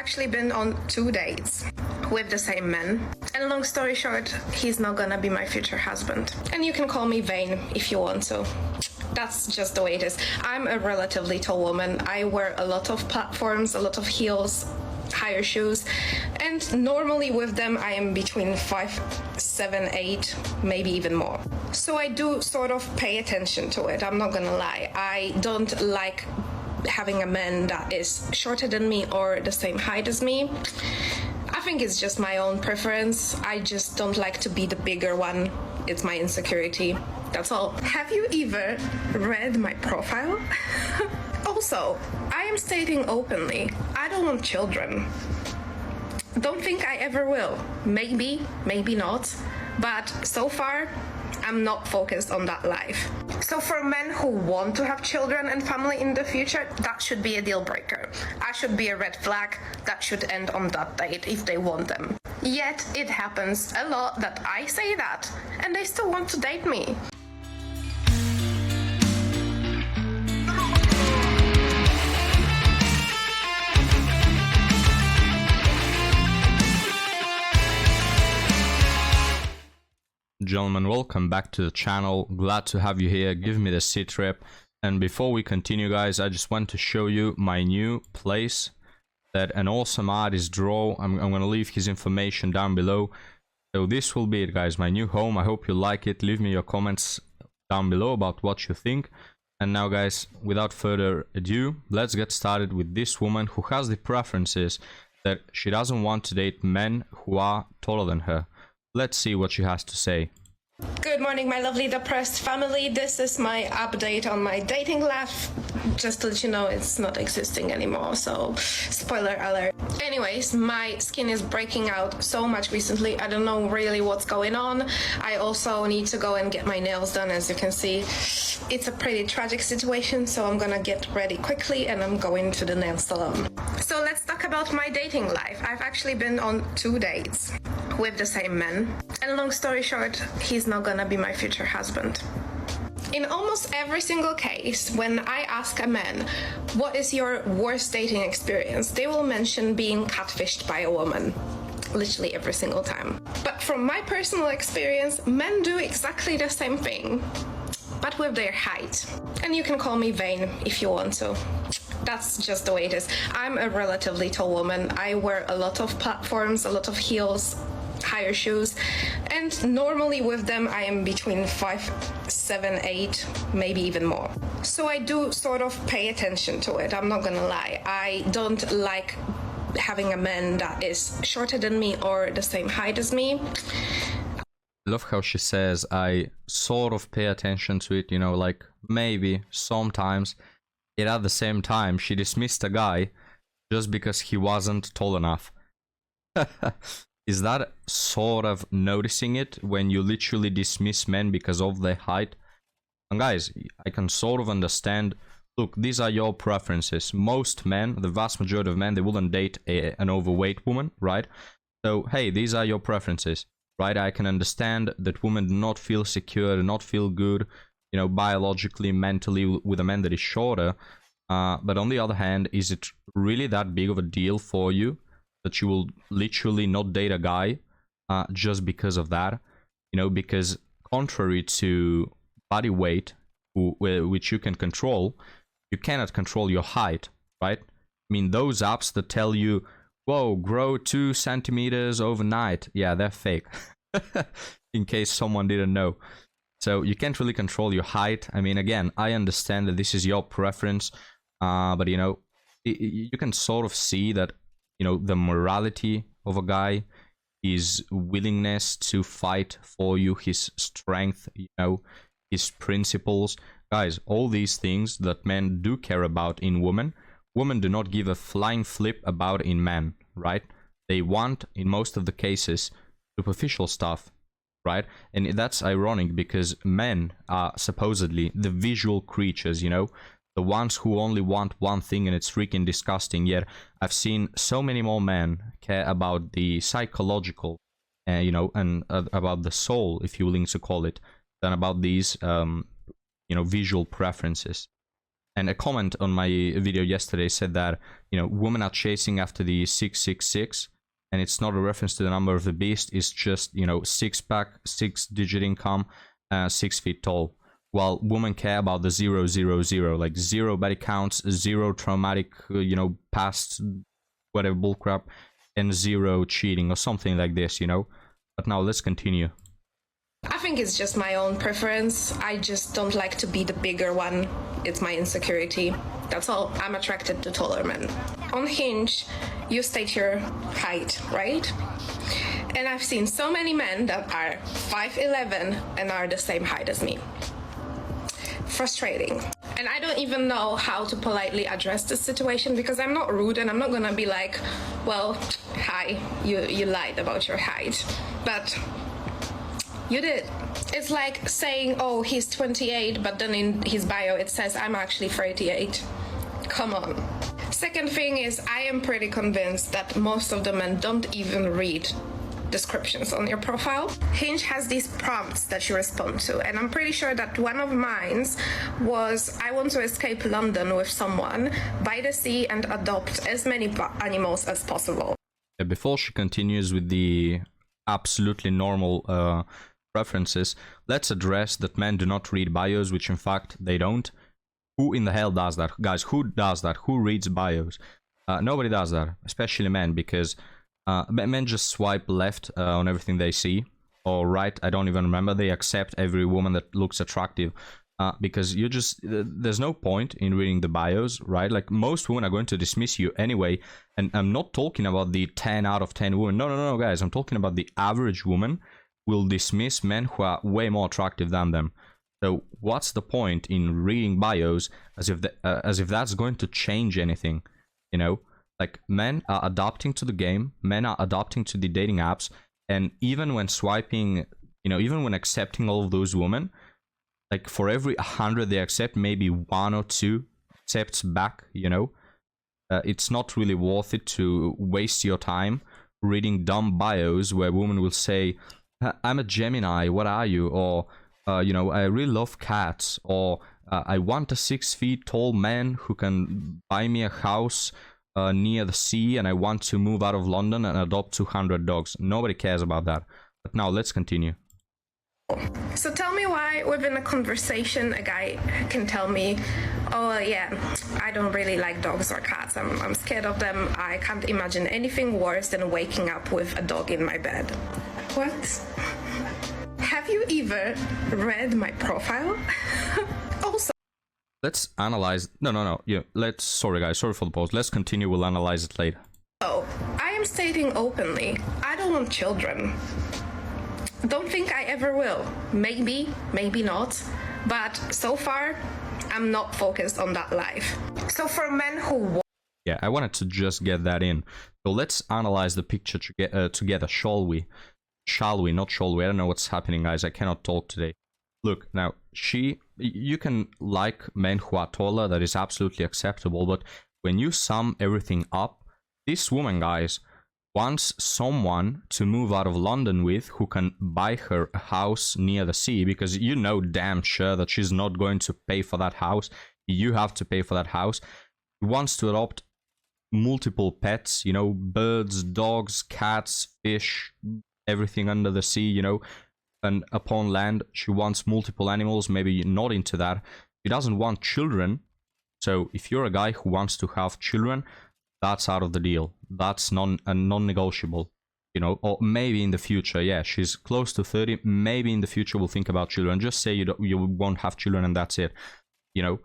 actually been on 2 dates with the same man. And long story short, he's not gonna be my future husband. And you can call me vain if you want to. That's just the way it is. I'm a relatively tall woman. I wear a lot of platforms, a lot of heels, higher shoes, and normally with them I am between 5, 7, 8, maybe even more. So I do sort of pay attention to it, I'm not gonna lie. I don't like having a man that is shorter than me or the same height as me. I think it's just my own preference. I just don't like to be the bigger one. It's my insecurity. That's all. Have you ever read my profile? Also, I am stating openly, I don't want children. Don't think I ever will. Maybe, maybe not. But so far, I'm not focused on that life. So for men who want to have children and family in the future, that should be a deal breaker. I should be a red flag. That should end on that date if they want them. Yet it happens a lot that I say that and they still want to date me. Gentlemen, welcome back to the channel. Glad to have you here. Give me the sit rep. And before we continue, guys, I just want to show you my new place that an awesome artist draw. I'm gonna leave his information down below. So this will be it, guys, my new home. I hope you like it. Leave me your comments down below about what you think. And now, guys, without further ado, let's get started with this woman who has the preferences that she doesn't want to date men who are taller than her. Let's see what she has to say. Good morning, my lovely depressed family. This is my update on my dating life. Just to let you know, it's not existing anymore, so spoiler alert. Anyways, my skin is breaking out so much recently. I don't know really what's going on. I also need to go and get my nails done, as you can see. It's a pretty tragic situation, so I'm gonna get ready quickly and I'm going to the nail salon. So let's talk about my dating life. I've actually been on 2 dates with the same man. And long story short, he's not gonna be my future husband. In almost every single case, when I ask a man, what is your worst dating experience, they will mention being catfished by a woman. Literally every single time. But from my personal experience, men do exactly the same thing, but with their height. And you can call me vain if you want to. That's just the way it is. I'm a relatively tall woman. I wear a lot of platforms, a lot of heels, higher shoes, and normally with them I am between 5, 7, 8, maybe even more. So I do sort of pay attention to it, I'm not gonna lie. I don't like having a man that is shorter than me or the same height as me. I love how she says, I sort of pay attention to it, you know, like maybe, sometimes. Yet at the same time, she dismissed a guy just because he wasn't tall enough. Is that sort of noticing it when you literally dismiss men because of their height? And guys, I can sort of understand, look, these are your preferences. Most men, the vast majority of men, they wouldn't date an overweight woman, right? So, hey, these are your preferences, right? I can understand that women do not feel secure, do not feel good, you know, biologically, mentally, with a man that is shorter. But on the other hand, is it really that big of a deal for you that you will literally not date a guy just because of that? You know, because contrary to body weight, which you can control, you cannot control your height, right? I mean, those apps that tell you, whoa, grow 2 centimeters overnight, yeah, they're fake. In case someone didn't know. So you can't really control your height. I mean, again, I understand that this is your preference, but you know, you can sort of see that, you know, the morality of a guy, his willingness to fight for you, his strength, you know, his principles. Guys, all these things that men do care about in women, women do not give a flying flip about in men, right? They want, in most of the cases, superficial stuff, right? And that's ironic because men are supposedly the visual creatures, you know, the ones who only want one thing, and it's freaking disgusting. Yet I've seen so many more men care about the psychological, you know, and about the soul, if you're willing to call it, than about these, you know, visual preferences. And a comment on my video yesterday said that, you know, women are chasing after the 666, and it's not a reference to the number of the beast. It's just, you know, 6-pack, 6-digit income, 6 feet tall. While women care about the 000, like 0 body counts, 0 traumatic, you know, past whatever bullcrap, and 0 cheating or something like this, you know. But now let's continue. I think it's just my own preference. I just don't like to be the bigger one. It's my insecurity. That's all. I'm attracted to taller men. On Hinge, you state your height, right? And I've seen so many men that are 5'11" and are the same height as me. Frustrating. And I don't even know how to politely address this situation, because I'm not rude and I'm not gonna be like, well, hi, you lied about your height. But you did. It's like saying, oh, he's 28, but then in his bio it says I'm actually 38. Come on. Second thing is, I am pretty convinced that most of the men don't even read descriptions on your profile. Hinge has these prompts that you respond to, and I'm pretty sure that one of mine was, I want to escape London with someone, by the sea, and adopt as many animals as possible. Before she continues with the absolutely normal preferences, let's address that men do not read bios, which in fact they don't. Who in the hell does that? Guys, who does that? Who reads bios? Nobody does that, especially men, because men just swipe left on everything they see, or right, I don't even remember. They accept every woman that looks attractive, because you just, there's no point in reading the bios, right? Like, most women are going to dismiss you anyway, and I'm not talking about the 10 out of 10 women. No, guys, I'm talking about the average woman will dismiss men who are way more attractive than them. So what's the point in reading bios as if that's going to change anything, you know? Like, men are adapting to the game, men are adapting to the dating apps, and even when swiping, you know, even when accepting all of those women, like, for every 100 they accept, maybe 1 or 2 accepts back, you know? It's not really worth it to waste your time reading dumb bios where women will say, I'm a Gemini, what are you? Or, you know, I really love cats. Or, I want a 6 feet tall man who can buy me a house near the sea, and I want to move out of London and adopt 200 dogs. Nobody cares about that. But now let's continue. So tell me why within a conversation a guy can tell me, oh yeah, I don't really like dogs or cats, I'm scared of them, I can't imagine anything worse than waking up with a dog in my bed. What? Have you ever read my profile? Also, let's analyze. No. Yeah, sorry guys, sorry for the pause. Let's continue, we'll analyze it later. oh, I am stating openly, I don't want children. Don't think I ever will. Maybe, maybe not. But so far, I'm not focused on that life. So for men who... Yeah, I wanted to just get that in. So let's analyze the picture together, shall we? Shall we, not shall we? I don't know what's happening, guys. I cannot talk today. Look, now, you can like men who are taller, that is absolutely acceptable, but when you sum everything up, this woman, guys, wants someone to move out of London with who can buy her a house near the sea, because you know damn sure that she's not going to pay for that house. You have to pay for that house. She wants to adopt multiple pets, you know, birds, dogs, cats, fish, everything under the sea, you know, and upon land. She wants multiple animals, maybe not into that. She doesn't want children. So if you're a guy who wants to have children, that's out of the deal. That's non-negotiable, you know. Or maybe in the future, yeah, she's close to 30, maybe in the future we'll think about children. Just say you won't have children and that's it, you know.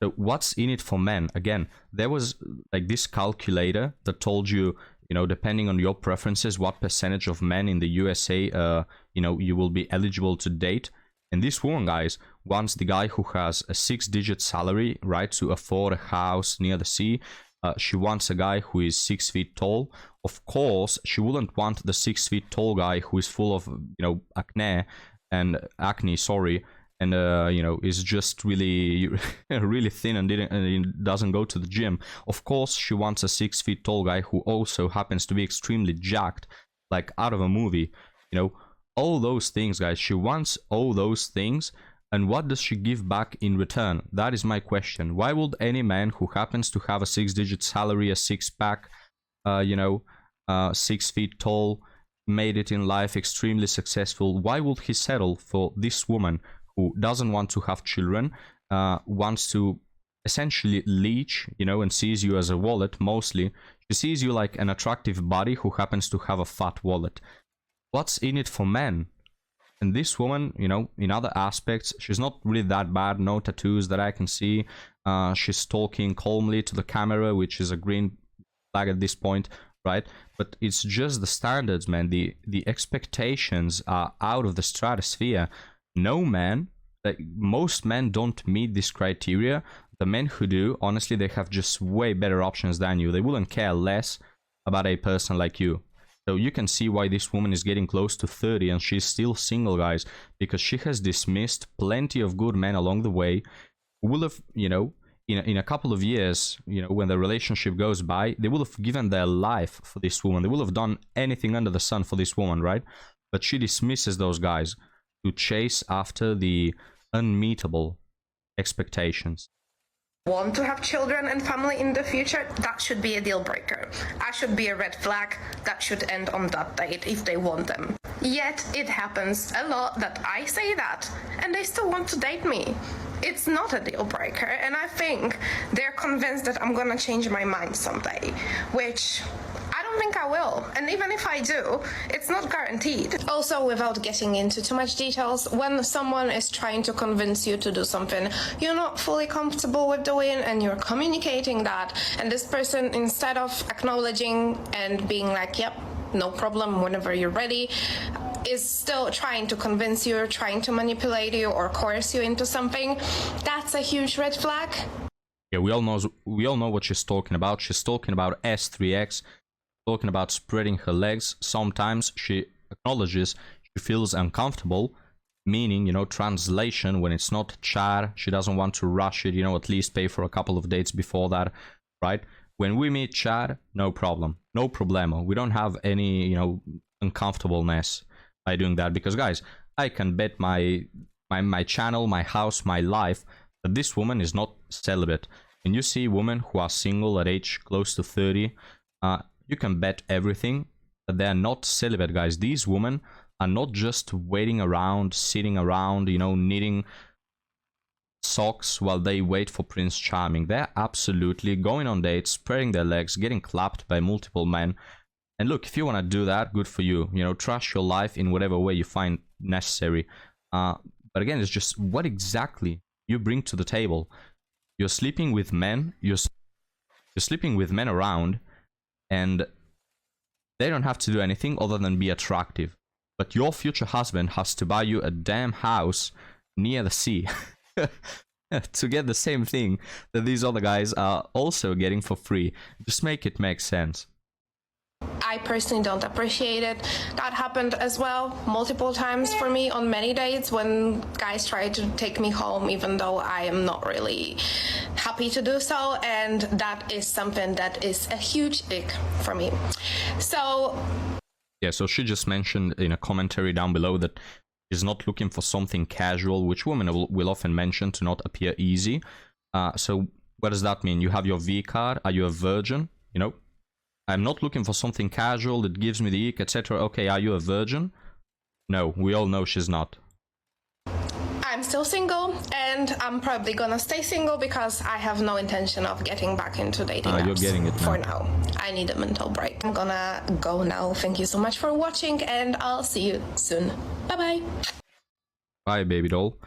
So what's in it for men? Again, there was like this calculator that told you, you know, depending on your preferences, what percentage of men in the USA, you know, you will be eligible to date. And this woman, guys, wants the guy who has a 6-digit salary, right, to afford a house near the sea. She wants a guy who is 6 feet tall. Of course, she wouldn't want the 6 feet tall guy who is full of, you know, acne, and you know, is just really really thin and doesn't go to the gym. Of course, she wants a 6 feet tall guy who also happens to be extremely jacked, like out of a movie. You know, all those things, guys. She wants all those things, And what does she give back in return? That is my question. Why would any man who happens to have a 6-digit salary, a six-pack, 6 feet tall, made it in life, extremely successful, why would he settle for this woman who doesn't want to have children, wants to essentially leech, and sees you as a wallet mostly? She sees you like an attractive body who happens to have a fat wallet. What's in it for men? And this woman, in other aspects, she's not really that bad. No tattoos that I can see. She's talking calmly to the camera, which is a green flag at this point, right? But it's just the standards, man. The expectations are out of the stratosphere. No man, like most men, don't meet this criteria. The men who do, honestly, they have just way better options than you. They wouldn't care less about a person like you. So you can see why this woman is getting close to 30 and she's still single, guys, because she has dismissed plenty of good men along the way who will have, in a couple of years, when the relationship goes by, they will have given their life for this woman. They will have done anything under the sun for this woman, right? But she dismisses those guys to chase after the unmeetable expectations. Want to have children and family in the future, that should be a deal breaker. That should be a red flag. That should end on that date if they want them. Yet it happens a lot that I say that and they still want to date me. It's not a deal breaker, and I think they're convinced that I'm gonna change my mind someday, which I don't think I will. And even if I do, it's not guaranteed. Also, without getting into too much details, when someone is trying to convince you to do something you're not fully comfortable with doing and you're communicating that, and this person, instead of acknowledging and being like, yep, no problem, whenever you're ready, is still trying to convince you, or trying to manipulate you or coerce you into something, that's a huge red flag. Yeah, we all know what she's talking about. She's talking about S3X, talking about spreading her legs. Sometimes she acknowledges she feels uncomfortable, meaning, translation, when it's not chat, she doesn't want to rush it, at least pay for a couple of dates before that, right? When we meet chat, no problem, no problemo. We don't have any, uncomfortableness by doing that, because guys, I can bet my channel, my house, my life that this woman is not celibate. When you see women who are single at age close to 30, you can bet everything that they are not celibate, guys. These women are not just waiting around, sitting around, knitting socks while they wait for Prince Charming. They're absolutely going on dates, spreading their legs, getting clapped by multiple men. And look, if you want to do that, good for you. Trash your life in whatever way you find necessary. But again, it's just what exactly you bring to the table. You're sleeping with men. You're sleeping with men around, and they don't have to do anything other than be attractive. But your future husband has to buy you a damn house near the sea to get the same thing that these other guys are also getting for free. Just make it make sense. I personally don't appreciate it. That happened as well multiple times for me on many dates when guys try to take me home, even though I am not really happy to do so, and that is something that is a huge ick for me. So yeah, so she just mentioned in a commentary down below that she's not looking for something casual, which women will often mention to not appear easy. So what does that mean? You have your V card. Are you a virgin? I'm not looking for something casual that gives me the ick, etc. Okay, are you a virgin? No, we all know she's not. I'm still single, and I'm probably gonna stay single because I have no intention of getting back into dating apps. You're getting it now. For now. I need a mental break. I'm gonna go now. Thank you so much for watching, and I'll see you soon. Bye-bye. Bye, baby doll.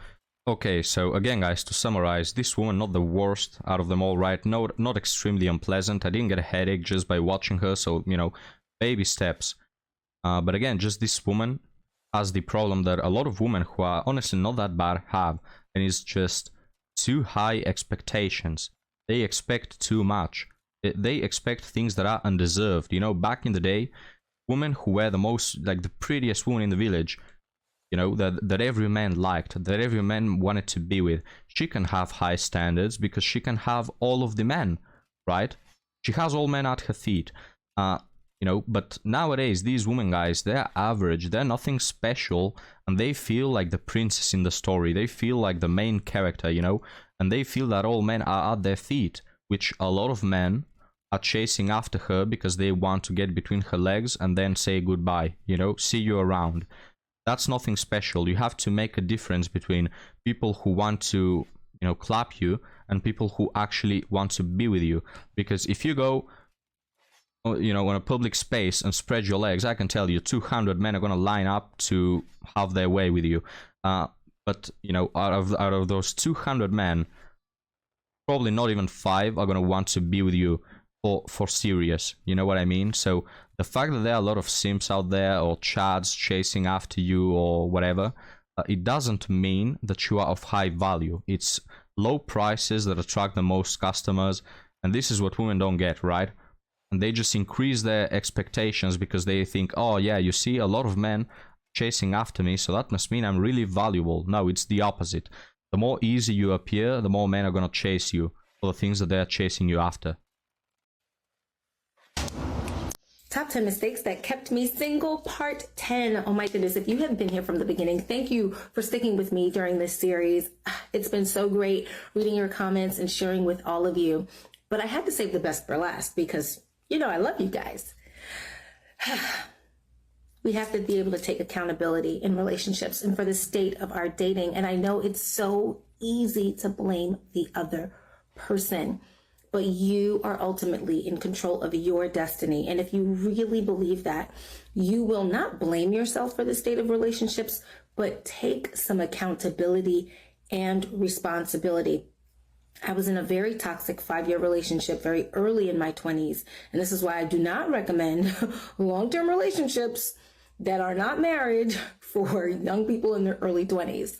Okay, so again, guys, to summarize, this woman, not the worst out of them all, right? No, not extremely unpleasant. I didn't get a headache just by watching her, so, baby steps. But again, just this woman has the problem that a lot of women who are honestly not that bad have, and it's just too high expectations. They expect too much. They expect things that are undeserved. Back in the day, women who were the most, like the prettiest woman in the village, that every man liked, that every man wanted to be with. She can have high standards because she can have all of the men, right? She has all men at her feet. you know. But nowadays, these women, guys, they're average, they're nothing special, and they feel like the princess in the story. They feel like the main character, you know, and they feel that all men are at their feet, which a lot of men are chasing after her because they want to get between her legs and then say goodbye, you know, see you around. That's nothing special. You have to make a difference between people who want to, you know, clap you and people who actually want to be with you. Because if you go, you know, on a public space and spread your legs, I can tell you 200 men are going to line up to have their way with you. But, you know, out of those 200 men, probably not even 5 are going to want to be with you for serious. You know what I mean? So the fact that there are a lot of simps out there or chads chasing after you or whatever, it doesn't mean that you are of high value. It's low prices that attract the most customers, and this is what women don't get, right? And they just increase their expectations because they think, oh yeah, you see, a lot of men chasing after me, so that must mean I'm really valuable. No, it's the opposite. The more easy you appear, the more men are gonna chase you for the things that they're chasing you after. Top 10 mistakes that kept me single, part 10. Oh my goodness, if you have been here from the beginning, thank you for sticking with me during this series. It's been so great reading your comments and sharing with all of you. But I had to save the best for last because, you know, I love you guys. We have to be able to take accountability in relationships and for the state of our dating. And I know it's so easy to blame the other person, but you are ultimately in control of your destiny. And if you really believe that, you will not blame yourself for the state of relationships, but take some accountability and responsibility. I was in a very toxic 5-year relationship very early in my 20s. And this is why I do not recommend long-term relationships that are not marriage for young people in their early 20s.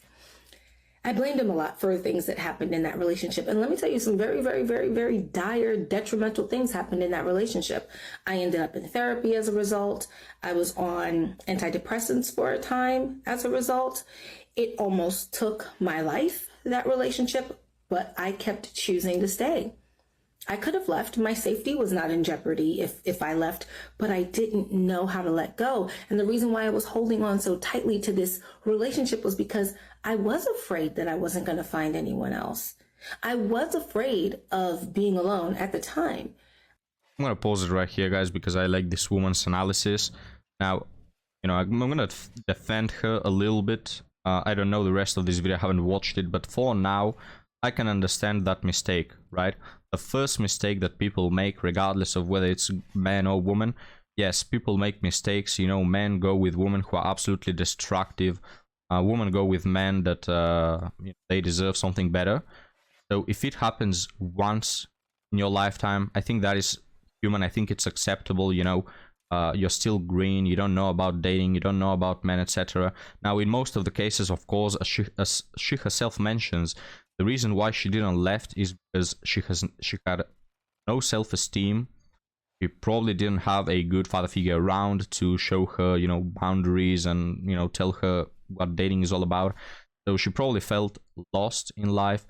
I blamed him a lot for things that happened in that relationship. And let me tell you, some very, very, very, very dire, detrimental things happened in that relationship. I ended up in therapy as a result. I was on antidepressants for a time as a result. It almost took my life, that relationship, but I kept choosing to stay. I could have left. My safety was not in jeopardy if I left, but I didn't know how to let go. And the reason why I was holding on so tightly to this relationship was because I was afraid that I wasn't going to find anyone else. I was afraid of being alone at the time. I'm going to pause it right here, guys, because I like this woman's analysis. Now, you know, I'm going to defend her a little bit. I don't know the rest of this video. I haven't watched it, but for now, I can understand that mistake, right? The first mistake that people make, regardless of whether it's man or woman, yes, people make mistakes. You know, men go with women who are absolutely destructive. Women go with men that they deserve something better. So if it happens once in your lifetime, I think that is human. I think it's acceptable. You know, you're still green. You don't know about dating. You don't know about men, etc. Now, in most of the cases, of course, as she herself mentions, the reason why she didn't left is because she had no self-esteem. She probably didn't have a good father figure around to show her, you know, boundaries and, you know, tell her what dating is all about. So she probably felt lost in life,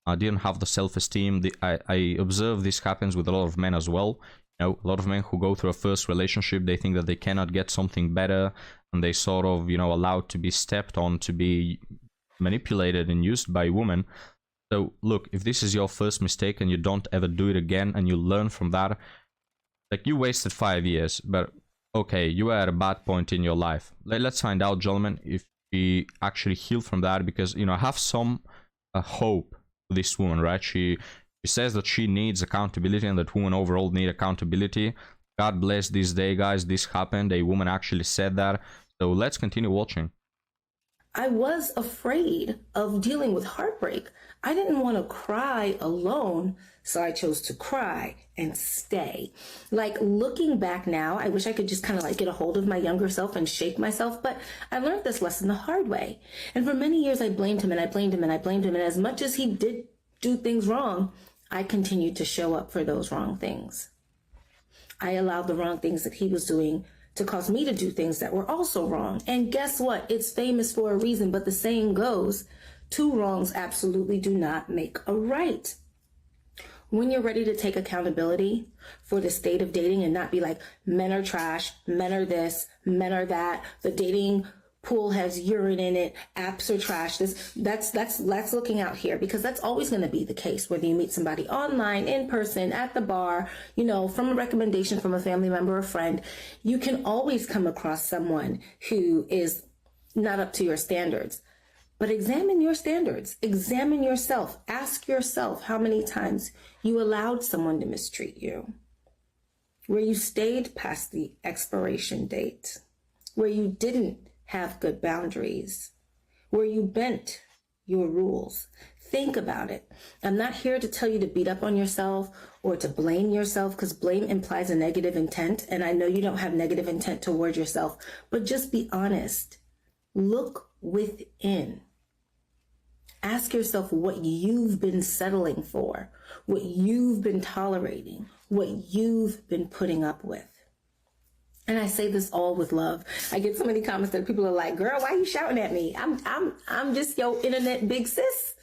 didn't have the self-esteem. I observe this happens with a lot of men as well. You know, a lot of men who go through a first relationship, they think that they cannot get something better, and they sort of, you know, allowed to be stepped on, to be manipulated and used by women. So look, if this is your first mistake and you don't ever do it again and you learn from that, like, you wasted 5 years, but okay, you were at a bad point in your life. Let's find out, gentlemen, if she actually healed from that, because, you know, I have some hope for this woman, right? She says that she needs accountability and that women overall need accountability. God bless this day, guys. This happened. A woman actually said that. So let's continue watching. I was afraid of dealing with heartbreak. I didn't want to cry alone, so I chose to cry and stay. Like, looking back now, I wish I could just kind of like get a hold of my younger self and shake myself, but I learned this lesson the hard way. And for many years, I blamed him and I blamed him and I blamed him. And as much as he did do things wrong, I continued to show up for those wrong things. I allowed the wrong things that he was doing to cause me to do things that were also wrong. And guess what? It's famous for a reason, but the saying goes, 2 wrongs absolutely do not make a right. When you're ready to take accountability for the state of dating and not be like, men are trash, men are this, men are that, the dating pool has urine in it, apps are trash. That's looking out here, because that's always going to be the case, whether you meet somebody online, in person, at the bar, you know, from a recommendation from a family member or friend. You can always come across someone who is not up to your standards. But examine your standards, examine yourself, ask yourself how many times you allowed someone to mistreat you, where you stayed past the expiration date, where you didn't have good boundaries, where you bent your rules. Think about it. I'm not here to tell you to beat up on yourself or to blame yourself, because blame implies a negative intent. And I know you don't have negative intent towards yourself, but just be honest. Look within. Ask yourself what you've been settling for, what you've been tolerating, what you've been putting up with. And I say this all with love. I get so many comments that people are like, girl, why are you shouting at me? I'm just your internet big sis.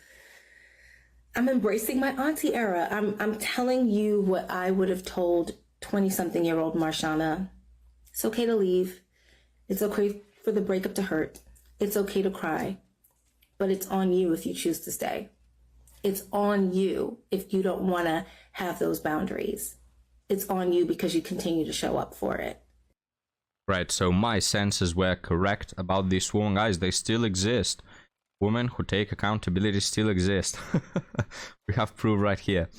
I'm embracing my auntie era. I'm telling you what I would have told 20-something-year-old Marshana. It's okay to leave. It's okay for the breakup to hurt. It's okay to cry. But it's on you if you choose to stay. It's on you if you don't want to have those boundaries. It's on you because you continue to show up for it. Right, so my senses were correct about this woman, guys. They still exist. Women who take accountability still exist. We have proof right here.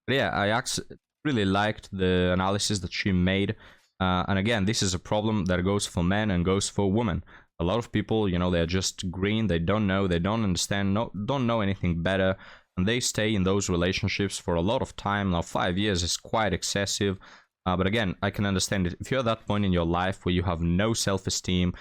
But yeah, I actually really liked the analysis that she made. And again, this is a problem that goes for men and goes for women. A lot of people, you know, they're just green, they don't know, they don't understand, don't know anything better, and they stay in those relationships for a lot of time. Now, 5 years is quite excessive, but again, I can understand it. If you're at that point in your life where you have no self-esteem,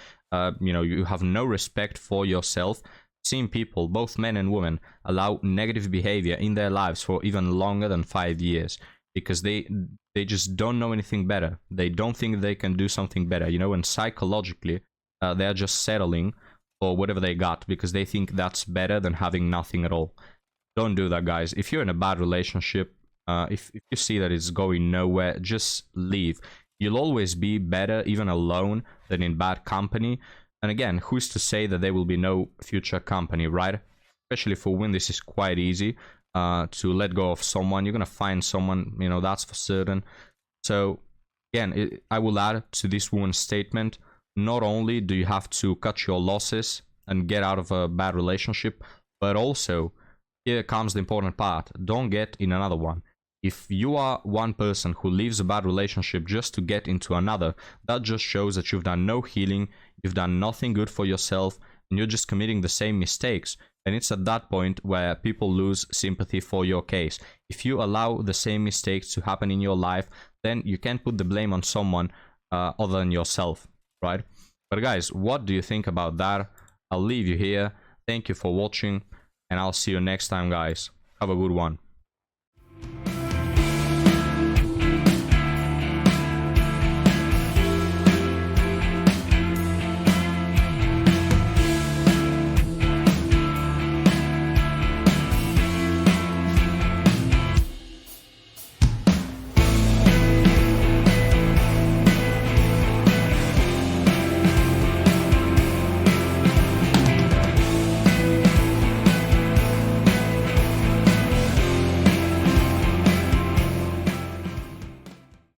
you know, you have no respect for yourself, seeing people, both men and women, allow negative behavior in their lives for even longer than 5 years, because they just don't know anything better. They don't think they can do something better, you know, and psychologically, they're just settling for whatever they got because they think that's better than having nothing at all. Don't do that, guys. If you're in a bad relationship, if you see that it's going nowhere, just leave. You'll always be better, even alone, than in bad company. And again, who's to say that there will be no future company, right? Especially for women, this is quite easy to let go of someone. You're going to find someone, you know, that's for certain. So again, I will add to this woman's statement, not only do you have to cut your losses and get out of a bad relationship, but also, here comes the important part, don't get in another one. If you are one person who leaves a bad relationship just to get into another, that just shows that you've done no healing, you've done nothing good for yourself, and you're just committing the same mistakes. And it's at that point where people lose sympathy for your case. If you allow the same mistakes to happen in your life, then you can't put the blame on someone other than yourself. Right? But guys, what do you think about that? I'll leave you here. Thank you for watching, and I'll see you next time, guys. Have a good one.